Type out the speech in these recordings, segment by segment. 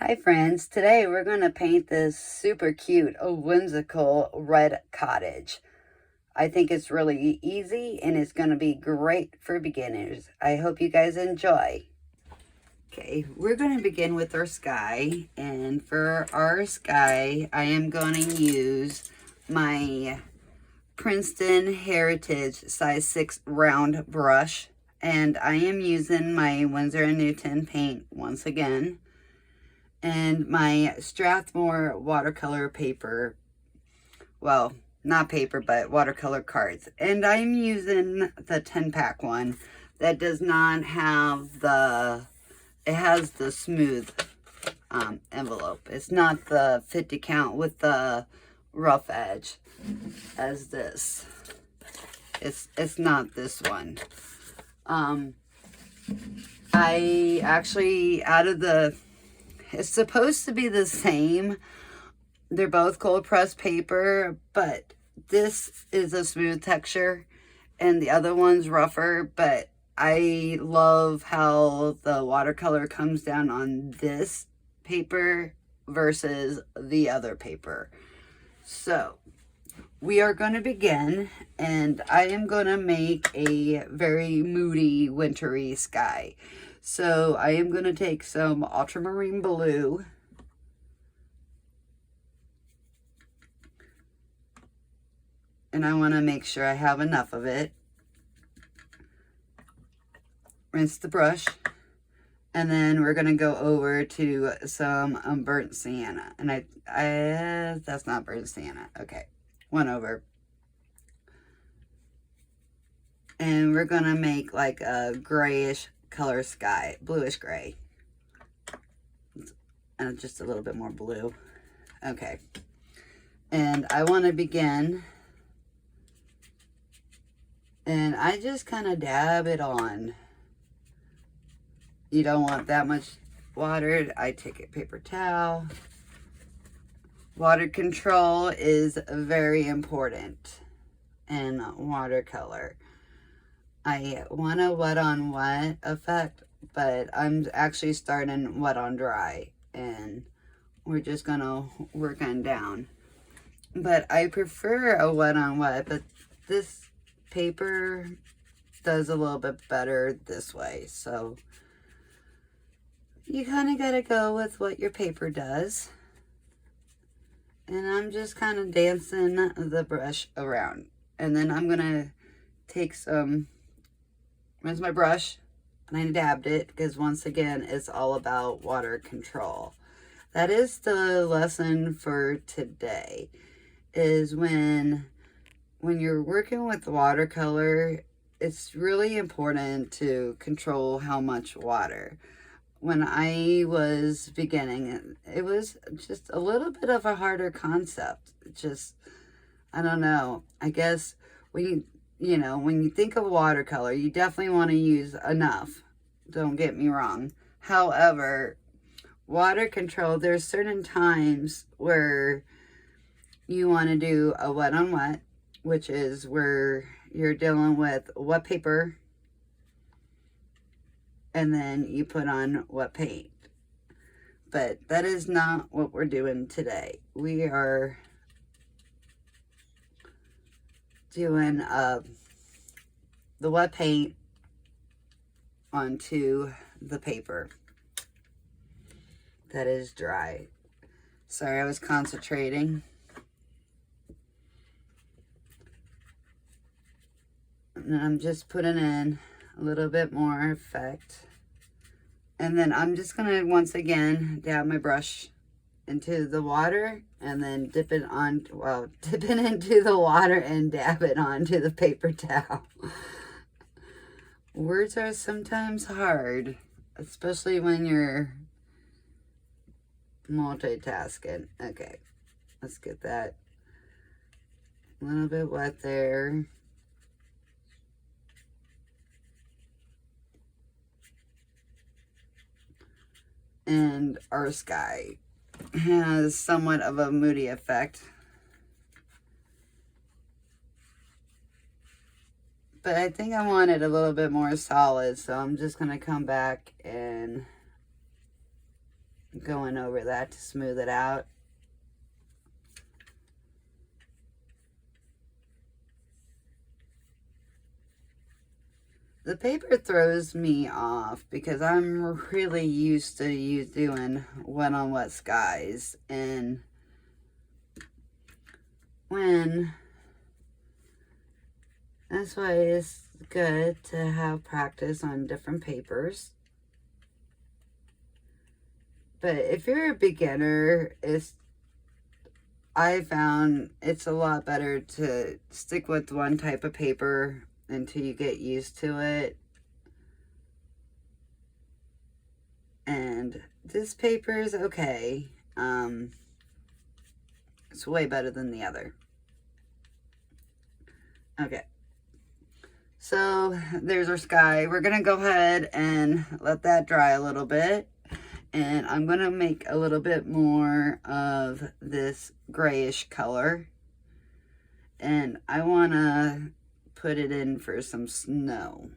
Hi friends, today we're going to paint this super cute, whimsical red cottage. I think it's really easy and it's going to be great for beginners. I hope you guys enjoy. Okay, we're going to begin with our sky, and for our sky I am going to use my Princeton Heritage size 6 round brush, and I am using my Winsor & Newton paint once again, and my Strathmore watercolor paper, well, not paper, but watercolor cards. And I'm using the 10-pack one that does not have it has the smooth envelope. It's not the 50 count with the rough edge as this. It's not this one. I actually, it's supposed to be the same. They're both cold pressed paper, but this is a smooth texture and the other one's rougher. But I love how the watercolor comes down on this paper versus the other paper. So we are going to begin, and I am going to make a very moody, wintry sky. So I am going to take some ultramarine blue, and I want to make sure I have enough of it. Rinse the brush, and then we're going to go over to some burnt sienna. And that's not burnt sienna. Okay, one over. And we're going to make like a grayish color sky, bluish gray, and just a little bit more blue. Okay, and I want to begin, and I just kind of dab it on. You don't want that much water. I take a paper towel. Water control is very important in watercolor. I want a wet on wet effect, but I'm actually starting wet on dry, and we're just gonna work on down. But I prefer a wet on wet, but this paper does a little bit better this way. So you kind of gotta go with what your paper does. And I'm just kind of dancing the brush around. And then I'm gonna take rinse my brush, and I dabbed it because once again it's all about water control. That is the lesson for today, is when you're working with watercolor, it's really important to control how much water. When I was beginning, it was just a little bit of a harder concept. I don't know, I guess when you think of watercolor, you definitely want to use enough. Don't get me wrong. However, water control, there's certain times where you want to do a wet on wet, which is where you're dealing with wet paper, and then you put on wet paint. But that is not what we're doing today. We are doing the wet paint onto the paper that is dry. Sorry, I was concentrating. And I'm just putting in a little bit more effect. And then I'm just gonna once again dab my brush into the water, and then dip it into the water and dab it onto the paper towel. Words are sometimes hard, especially when you're multitasking. Okay, let's get that a little bit wet there. And our sky has somewhat of a moody effect. But I think I want it a little bit more solid, so I'm just going to come back and going over that to smooth it out. The paper throws me off because I'm really used to you doing wet on wet skies, and that's why it's good to have practice on different papers. But if you're a beginner, I found it's a lot better to stick with one type of paper until you get used to it. And this paper is okay. It's way better than the other. Okay. So there's our sky. We're gonna go ahead and let that dry a little bit. And I'm gonna make a little bit more of this grayish color. And I wanna put it in for some snow.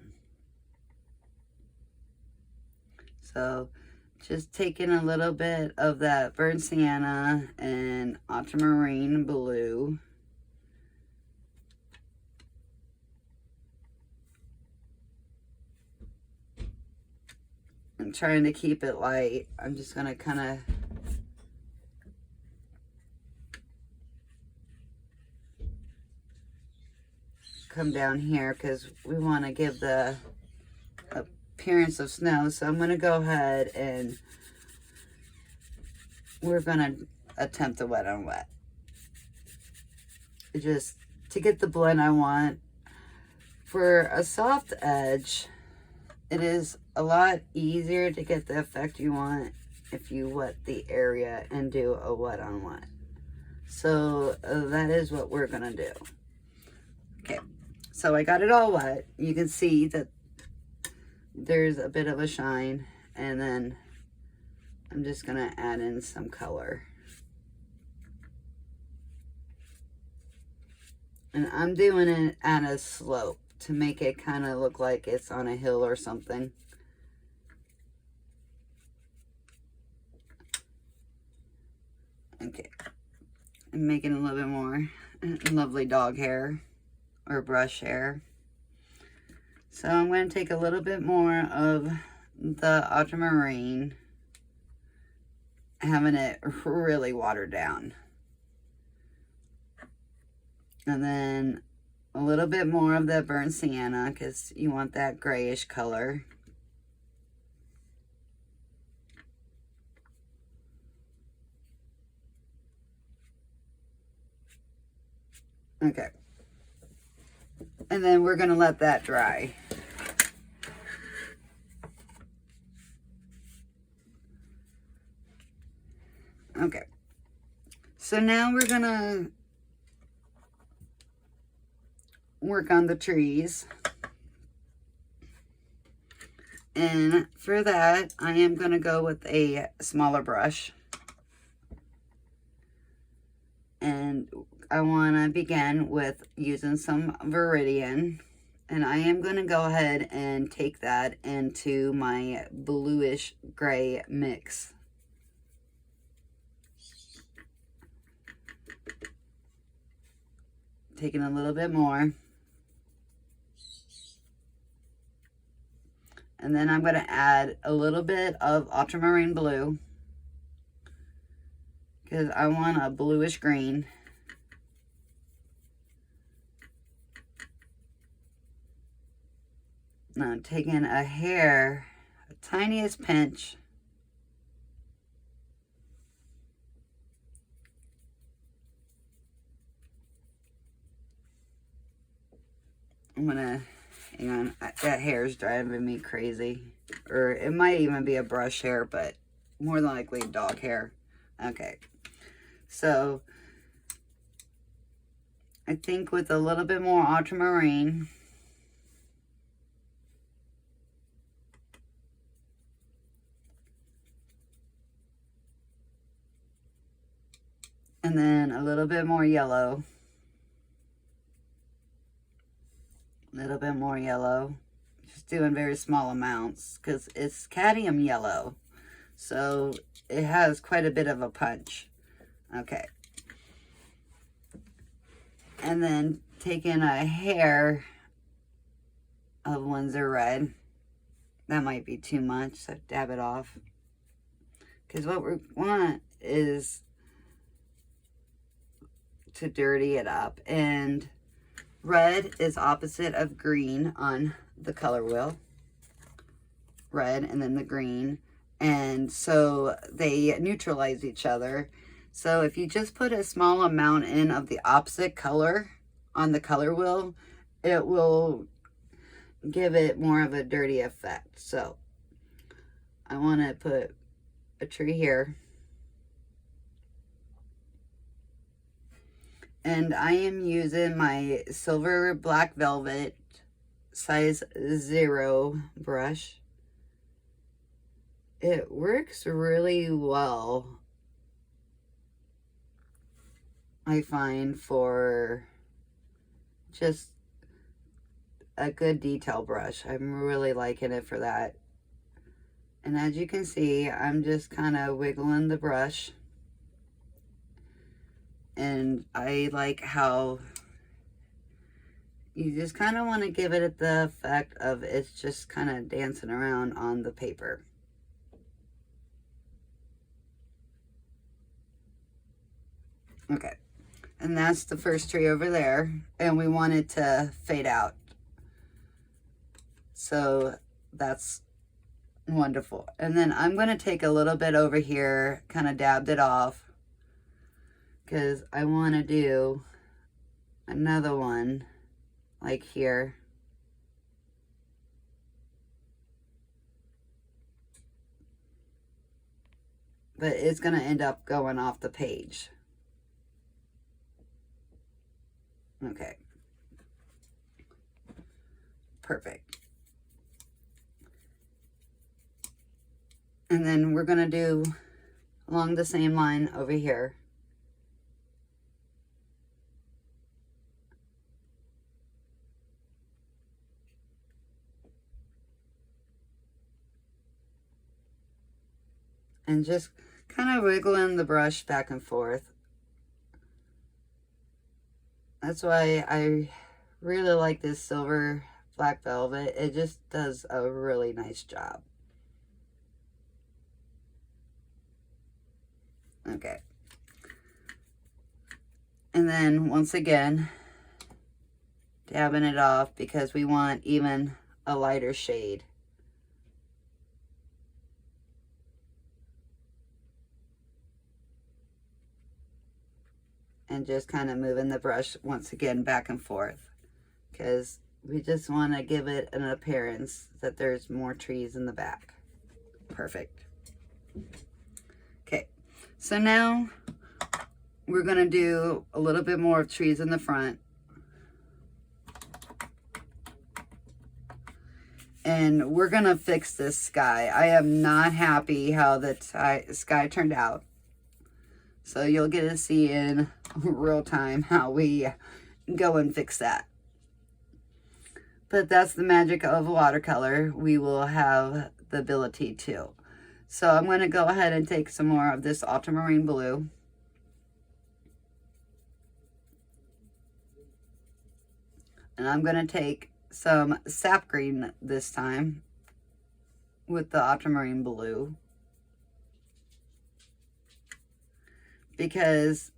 So just taking a little bit of that burnt sienna and ultramarine blue. I'm trying to keep it light. I'm just gonna kind of come down here because we want to give the appearance of snow. So I'm going to go ahead and we're going to attempt the wet on wet. Just to get the blend I want. For a soft edge, it is a lot easier to get the effect you want if you wet the area and do a wet on wet. So that is what we're going to do. Okay. So I got it all wet. You can see that there's a bit of a shine, and then I'm just gonna add in some color. And I'm doing it at a slope to make it kind of look like it's on a hill or something. Okay. I'm making a little bit more lovely dog hair. Or brush hair. So I'm going to take a little bit more of the ultramarine, having it really watered down. And then a little bit more of the burnt sienna because you want that grayish color. Okay. And then we're going to let that dry. Okay. So now we're going to work on the trees. And for that, I am going to go with a smaller brush. And I want to begin with using some Viridian, and I am going to go ahead and take that into my bluish gray mix. Taking a little bit more. And then I'm going to add a little bit of ultramarine blue because I want a bluish green. Now taking a hair, a tiniest pinch. I'm gonna, hang on, that hair is driving me crazy. Or it might even be a brush hair, but more than likely dog hair. Okay, so I think with a little bit more ultramarine, and then a little bit more yellow. A little bit more yellow. Just doing very small amounts because it's cadmium yellow. So it has quite a bit of a punch. Okay. And then taking a hair of Windsor Red. That might be too much, so dab it off. Because what we want is to dirty it up. And red is opposite of green on the color wheel. Red and then the green. And so they neutralize each other. So if you just put a small amount in of the opposite color on the color wheel, it will give it more of a dirty effect. So I want to put a tree here. And I am using my silver black velvet size 0 brush. It works really well, I find, for just a good detail brush. I'm really liking it for that. And as you can see, I'm just kind of wiggling the brush. And I like how you just kind of want to give it the effect of it's just kind of dancing around on the paper. Okay, and that's the first tree over there, and we want it to fade out. So that's wonderful. And then I'm going to take a little bit over here, kind of dabbed it off, because I want to do another one like here. But it's going to end up going off the page. Okay. Perfect. And then we're going to do along the same line over here. And just kind of wiggling the brush back and forth. That's why I really like this silver black velvet. It just does a really nice job. Okay. And then once again, dabbing it off because we want even a lighter shade. And just kind of moving the brush once again back and forth, because we just want to give it an appearance that there's more trees in the back. Perfect. Okay, so now we're going to do a little bit more of trees in the front. And we're going to fix this sky. I am not happy how the sky turned out. So you'll get to see in real time how we go and fix that. But that's the magic of watercolor. We will have the ability to. So I'm going to go ahead and take some more of this ultramarine blue. And I'm going to take some sap green this time with the ultramarine blue. Because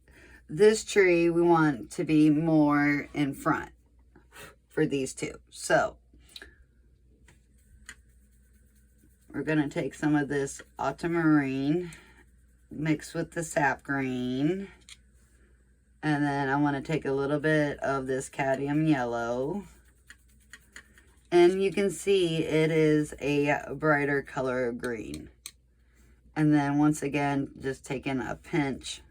this tree we want to be more in front for these two. So we're going to take some of this ultramarine, mix with the sap green, and then I want to take a little bit of this cadmium yellow. And you can see it is a brighter color of green. And then once again, just taking a pinch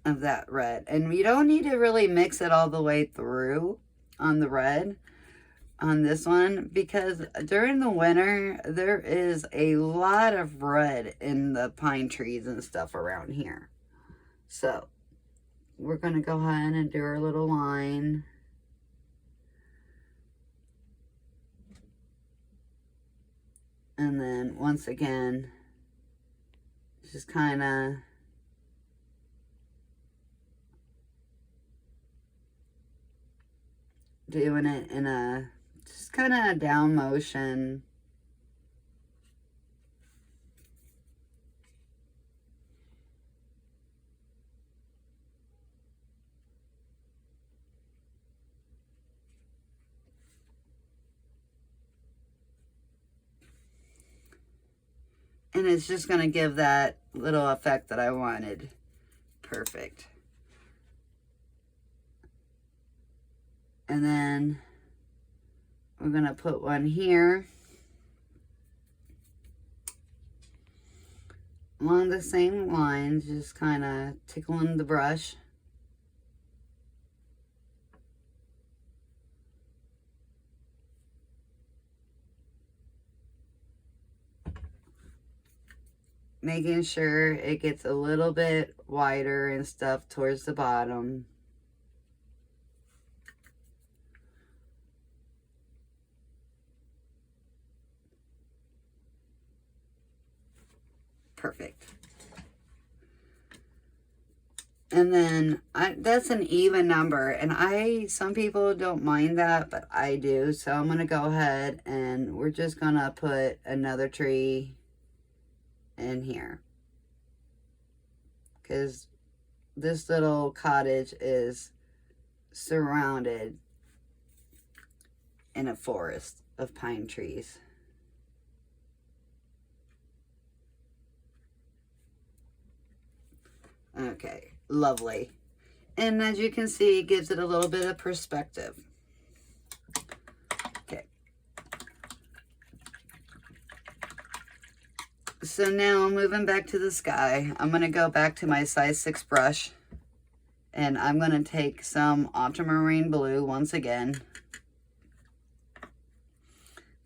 of that red. And you don't need to really mix it all the way through on the red on this one, because during the winter there is a lot of red in the pine trees and stuff around here. So we're going to go ahead and do our little line. And then once again, just kind of doing it in a just kind of down motion. And it's just going to give that little effect that I wanted. Perfect. And then we're going to put one here along the same lines, just kind of tickling the brush. Making sure it gets a little bit wider and stuff towards the bottom. Perfect. And then that's an even number, and some people don't mind that, but I do. So I'm gonna go ahead and we're just gonna put another tree in here, because this little cottage is surrounded in a forest of pine trees. Okay, lovely. And as you can see, it gives it a little bit of perspective. Okay. So now moving back to the sky, I'm going to go back to my size 6 brush. And I'm going to take some ultramarine blue once again.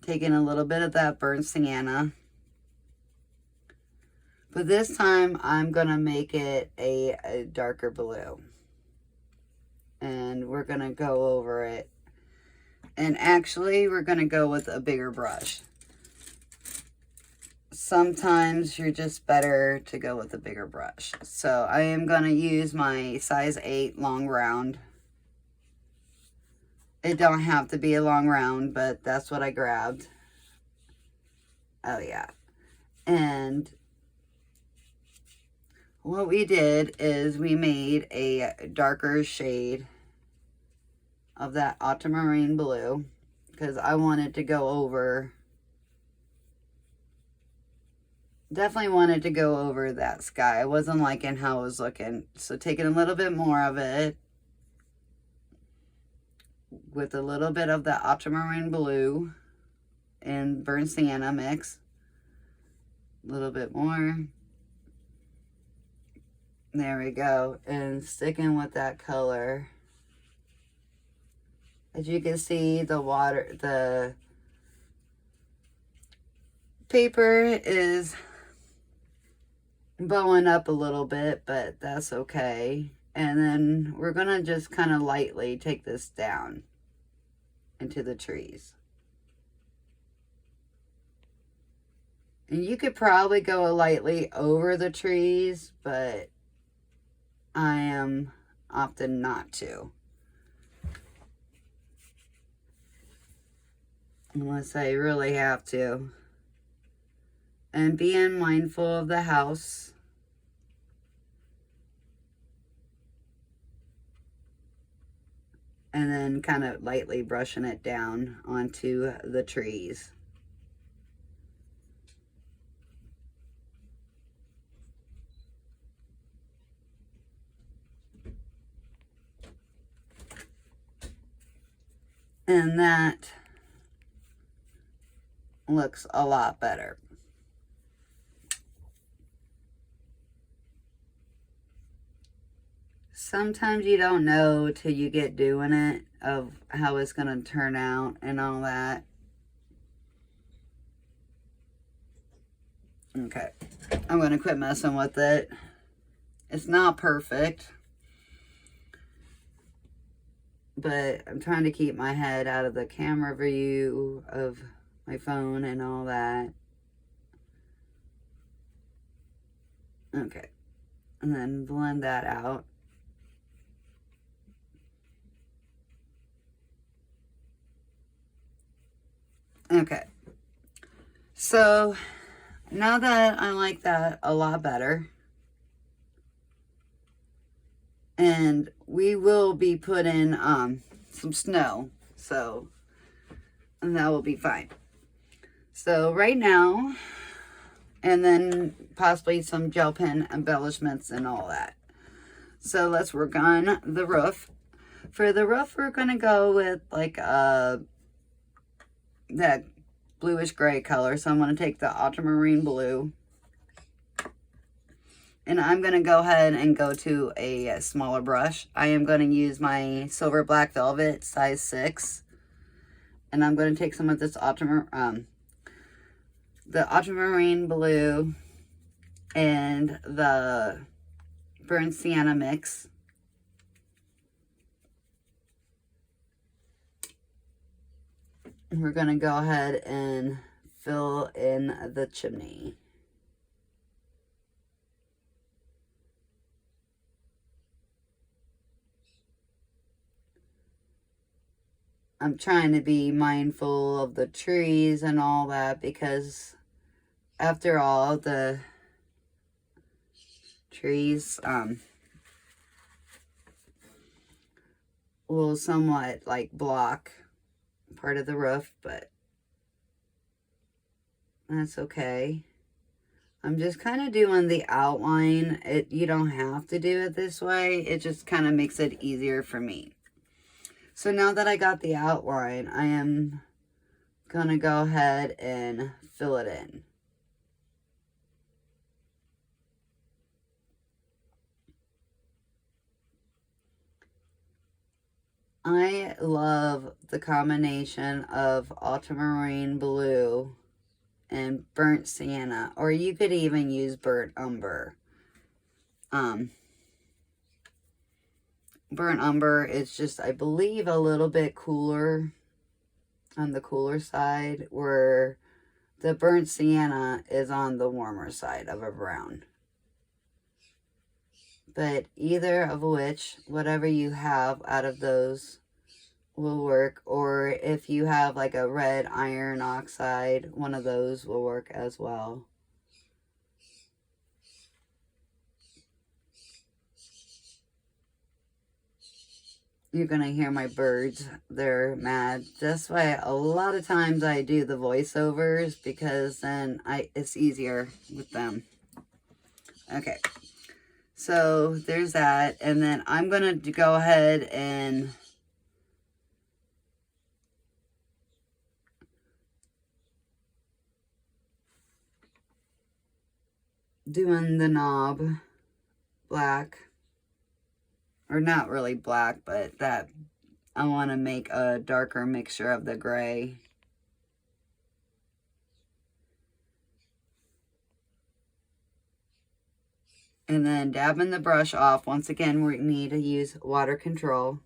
Taking a little bit of that burnt sienna. But this time, I'm going to make it a darker blue. And we're going to go over it. And actually, we're going to go with a bigger brush. Sometimes you're just better to go with a bigger brush. So I am going to use my size 8 long round. It don't have to be a long round, but that's what I grabbed. Oh yeah. And what we did is we made a darker shade of that ultramarine blue, because I wanted to go over, definitely wanted to go over that sky. I wasn't liking how it was looking. So taking a little bit more of it with a little bit of the ultramarine blue and burnt sienna mix. A little bit more. There we go. And sticking with that color. As you can see, the paper is bowing up a little bit, but that's okay. And then we're going to just kind of lightly take this down into the trees. And you could probably go lightly over the trees, but I am opting not to. Unless I really have to. And being mindful of the house. And then kind of lightly brushing it down onto the trees. And that looks a lot better. Sometimes you don't know till you get doing it of how it's going to turn out and all that. Okay, I'm going to quit messing with it. It's not perfect, but I'm trying to keep my head out of the camera view of my phone and all that. Okay. And then blend that out. Okay. So now that I like that a lot better, and we will be putting some snow, so, and that will be fine. So right now, and then possibly some gel pen embellishments and all that. So let's work on the roof. For the roof, we're going to go with like that bluish gray color. So I'm going to take the ultramarine blue. And I'm going to go ahead and go to a smaller brush. I am going to use my Silver Black Velvet size 6. And I'm going to take some of this the ultramarine blue and the burnt sienna mix. And we're going to go ahead and fill in the chimney. I'm trying to be mindful of the trees and all that, because after all, the trees will somewhat like block part of the roof, but that's okay. I'm just kind of doing the outline. You don't have to do it this way. It just kind of makes it easier for me. So now that I got the outline, I am going to go ahead and fill it in. I love the combination of ultramarine blue and burnt sienna, or you could even use burnt umber. Burnt umber is just, I believe, a little bit cooler, on the cooler side, where the burnt sienna is on the warmer side of a brown. But either of which, whatever you have out of those will work. Or if you have like a red iron oxide, one of those will work as well. You're going to hear my birds. They're mad. That's why a lot of times I do the voiceovers, because then it's easier with them. Okay. So there's that. And then I'm going to go ahead and doing the knob black. Or not really black, but that I want to make a darker mixture of the gray. And then dabbing the brush off. Once again, we need to use water control.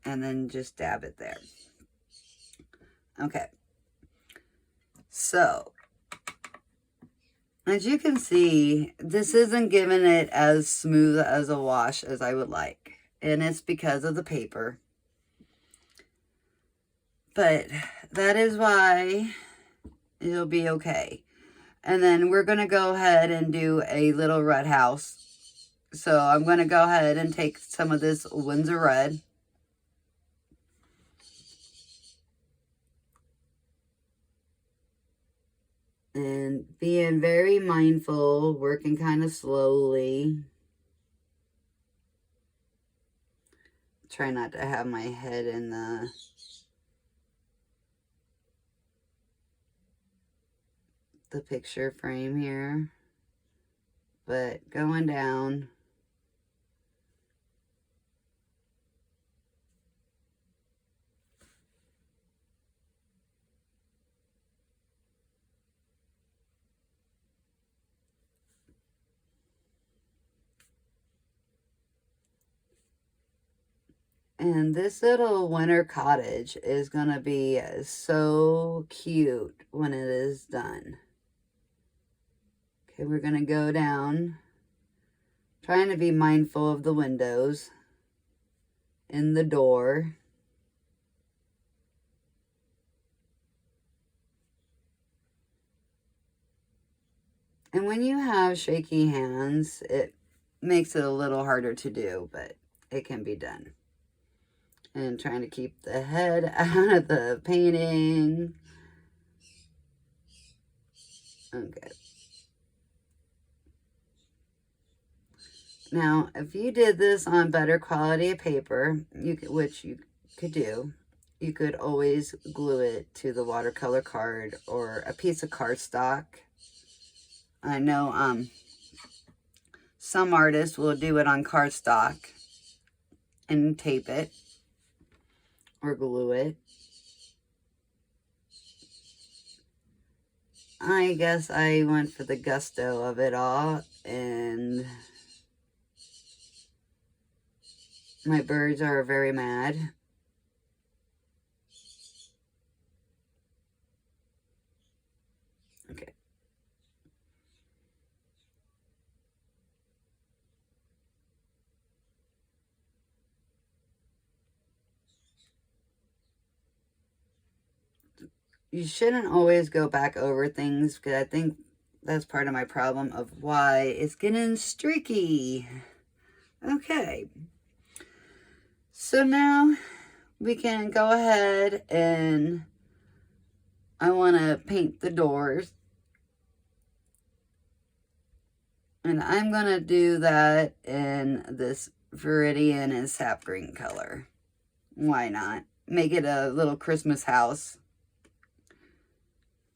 And then just dab it there. Okay. So, as you can see, this isn't giving it as smooth as a wash as I would like. And it's because of the paper. But that is why it'll be okay. And then we're going to go ahead and do a little red house. So I'm going to go ahead and take some of this Windsor red. And being very mindful, working kind of slowly. Try not to have my head in the picture frame here. But going down. And this little winter cottage is going to be so cute when it is done. Okay, we're going to go down, trying to be mindful of the windows in the door. And when you have shaky hands, it makes it a little harder to do, but it can be done. And trying to keep the head out of the painting. Okay. Now, if you did this on better quality of paper, which you could do, you could always glue it to the watercolor card or a piece of cardstock. I know some artists will do it on cardstock and tape it or glue it. I guess I went for the gusto of it all, and my birds are very mad. Okay. You shouldn't always go back over things, because I think that's part of my problem of why it's getting streaky. Okay. So now we can go ahead and I want to paint the doors. And I'm going to do that in this Viridian and sap green color. Why not? Make it a little Christmas house.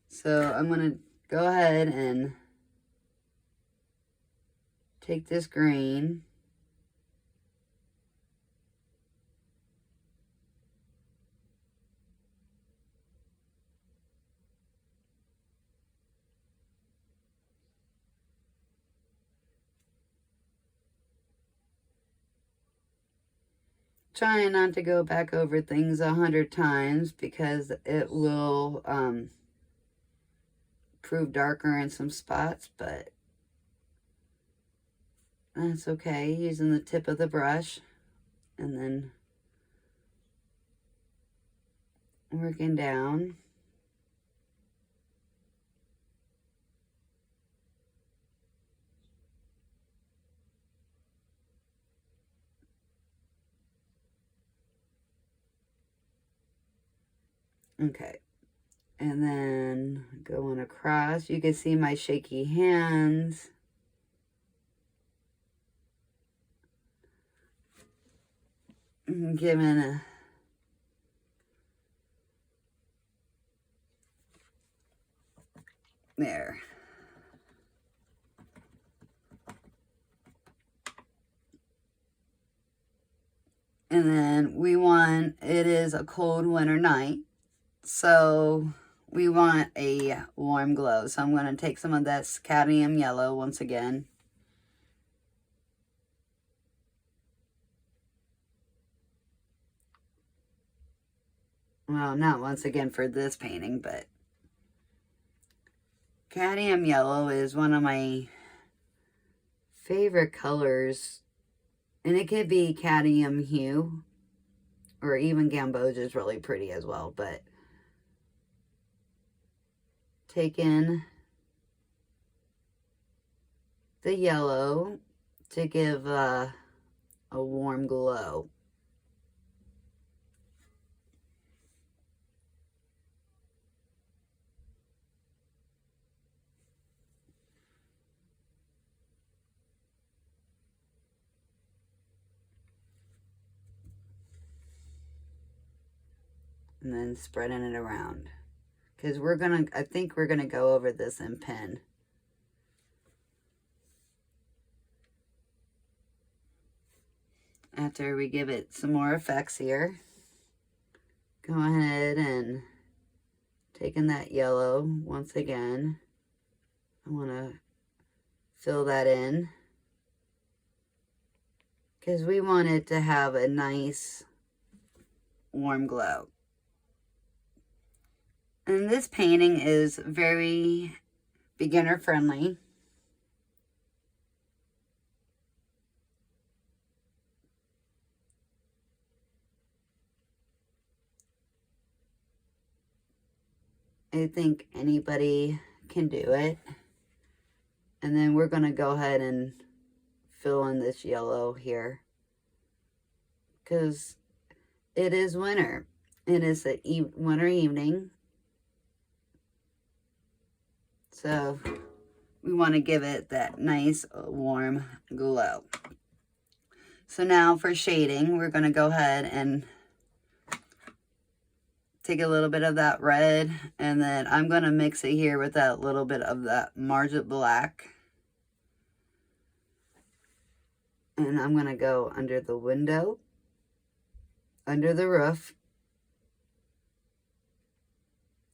So I'm going to go ahead and take this green. Trying not to go back over things 100 times because it will prove darker in some spots, but that's okay. Using the tip of the brush and then working down. Okay, and then going across. You can see my shaky hands. Giving a there. And then we want, it is a cold winter night, so we want a warm glow. So I'm going to take some of this cadmium yellow once again. Well, not once again for this painting, but cadmium yellow is one of my favorite colors. And it could be cadmium hue, or even gamboge is really pretty as well, but taking the yellow to give a warm glow. And then spreading it around. Because I think we're gonna go over this in pen. After we give it some more effects here. Go ahead and taking that yellow once again. I wanna fill that in. Because we want it to have a nice warm glow. And this painting is very beginner friendly. I think anybody can do it. And then we're going to go ahead and fill in this yellow here, because it is winter. It is a winter evening. So we want to give it that nice warm glow. So now for shading, we're going to go ahead and take a little bit of that red, and then I'm going to mix it here with that little bit of that Margit black. And I'm going to go under the window, under the roof,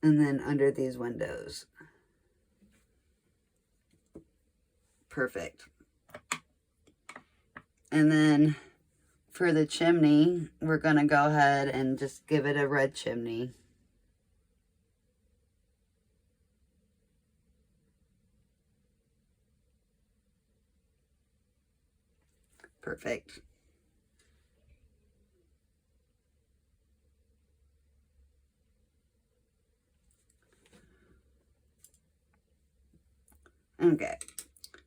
and then under these windows. Perfect. And then for the chimney, we're going to go ahead and just give it a red chimney. Perfect. Okay.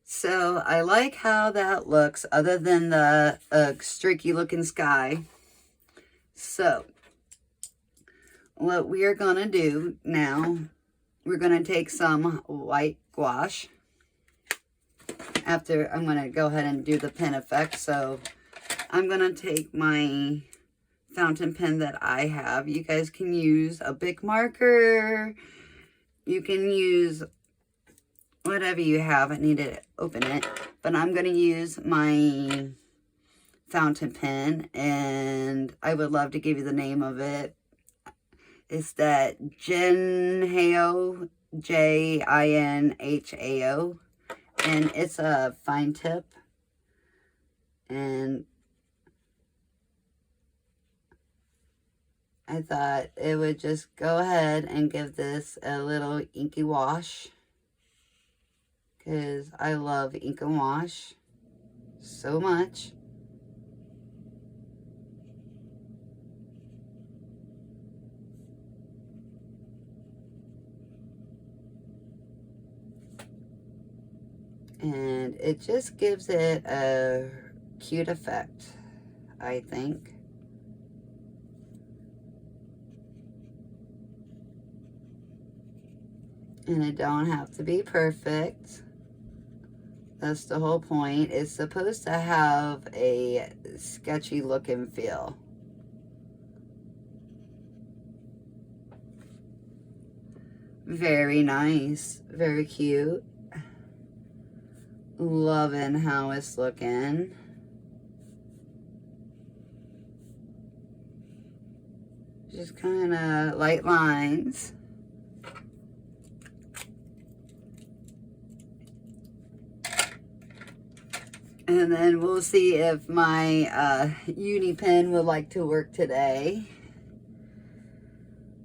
So I like how that looks, other than the streaky looking sky. So what we are going to do now, we're going to take some white gouache. After, I'm going to go ahead and do the pen effect. So I'm going to take my fountain pen that I have. You guys can use a Bic marker. You can use whatever you have. I need to open it. But I'm going to use my fountain pen. And I would love to give you the name of it. It's that Jinhao, Jinhao. And it's a fine tip. And I thought it would just go ahead and give this a little inky wash, because I love ink and wash so much. And it just gives it a cute effect, I think. And it don't have to be perfect. That's the whole point. It's supposed to have a sketchy look and feel. Very nice. Very cute. Loving how it's looking. Just kind of light lines. And then we'll see if my uni pen would like to work today.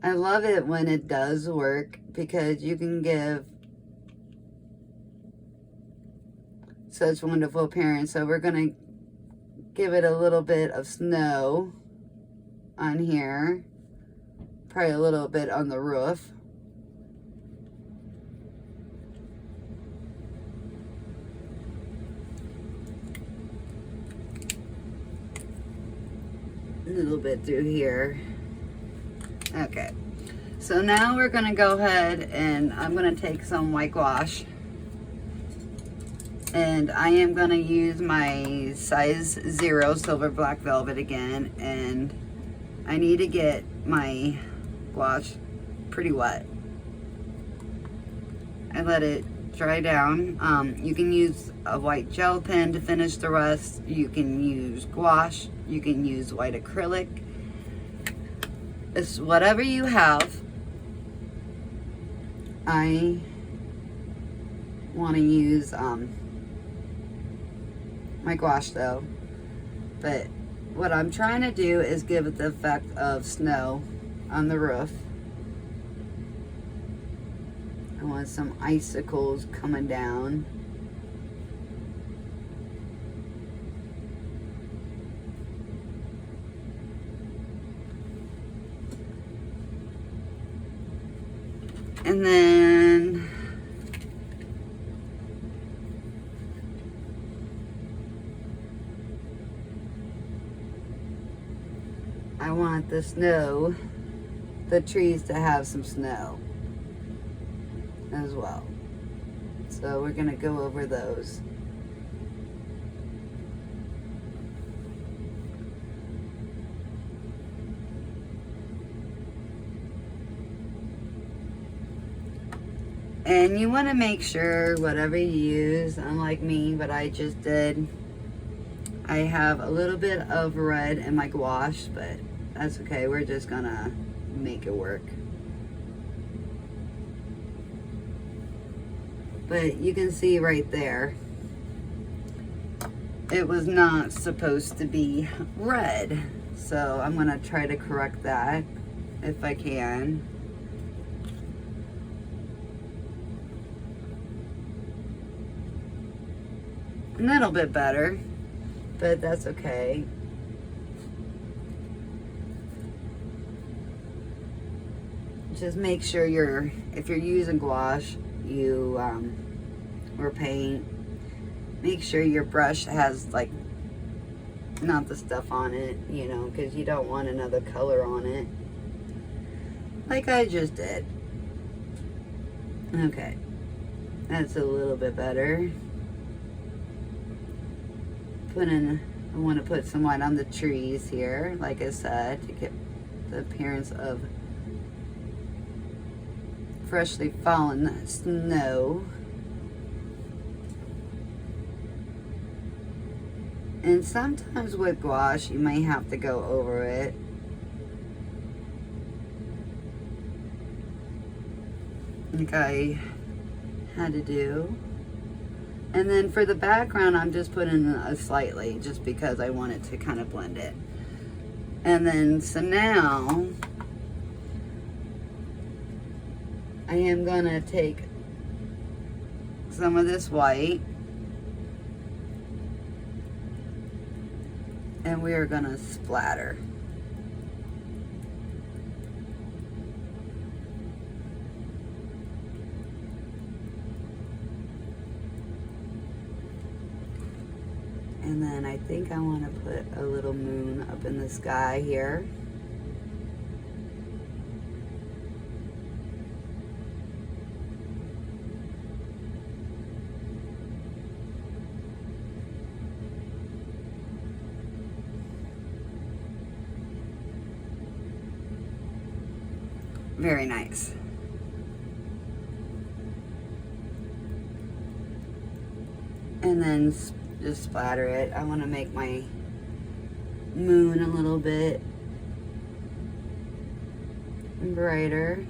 I love it when it does work, because you can give such wonderful appearance. So we're going to give it a little bit of snow on here. Probably a little bit on the roof. A little bit through here. Okay. So now we're going to go ahead and I'm going to take some white gouache. And I am going to use my size 0 silver black velvet again. And I need to get my gouache pretty wet. I let it dry down. You can use a white gel pen to finish the rest. You can use gouache. You can use white acrylic. It's whatever you have. I want to use my gouache though, but what I'm trying to do is give it the effect of snow on the roof. I want some icicles coming down. And then I want the snow, the trees to have some snow as well. So we're gonna go over those. And you want to make sure whatever you use, unlike me, what I just did, I have a little bit of red in my gouache, but that's okay. We're just gonna make it work. But you can see right there, it was not supposed to be red. So I'm gonna try to correct that if I can. A little bit better, but that's okay. Just make sure if you're using gouache, or paint, make sure your brush has like not the stuff on it, you know, because you don't want another color on it, like I just did. Okay, that's a little bit better. I want to put some white on the trees here, like I said, to get the appearance of freshly fallen snow. And sometimes with gouache, you may have to go over it. Like I had to do. And then for the background, I'm just putting a slightly, just because I want it to kind of blend in. And then, so now, I am gonna take some of this white, and we are gonna splatter. And then I think I want to put a little moon up in the sky here. Very nice. And then just splatter it. I want to make my moon a little bit brighter.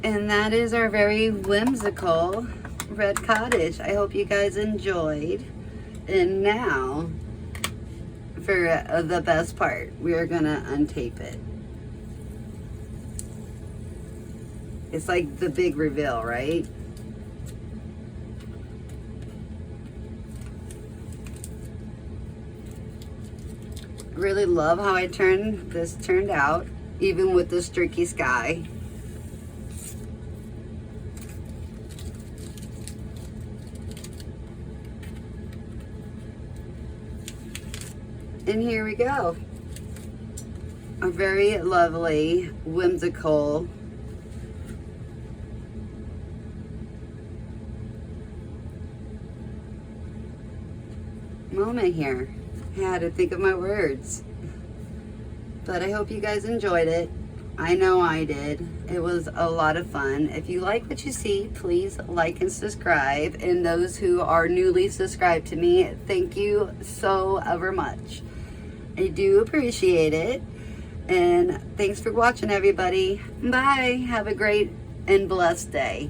And that is our very whimsical red cottage. I hope you guys enjoyed. And now, for the best part, we are gonna untape it. It's like the big reveal, right? Really love how this turned out, even with the streaky sky. And here we go. A very lovely, whimsical moment here. I had to think of my words. But I hope you guys enjoyed it. I know I did. It was a lot of fun. If you like what you see, please like and subscribe. And those who are newly subscribed to me, thank you so ever much. I do appreciate it. And thanks for watching, everybody. Bye. Have a great and blessed day.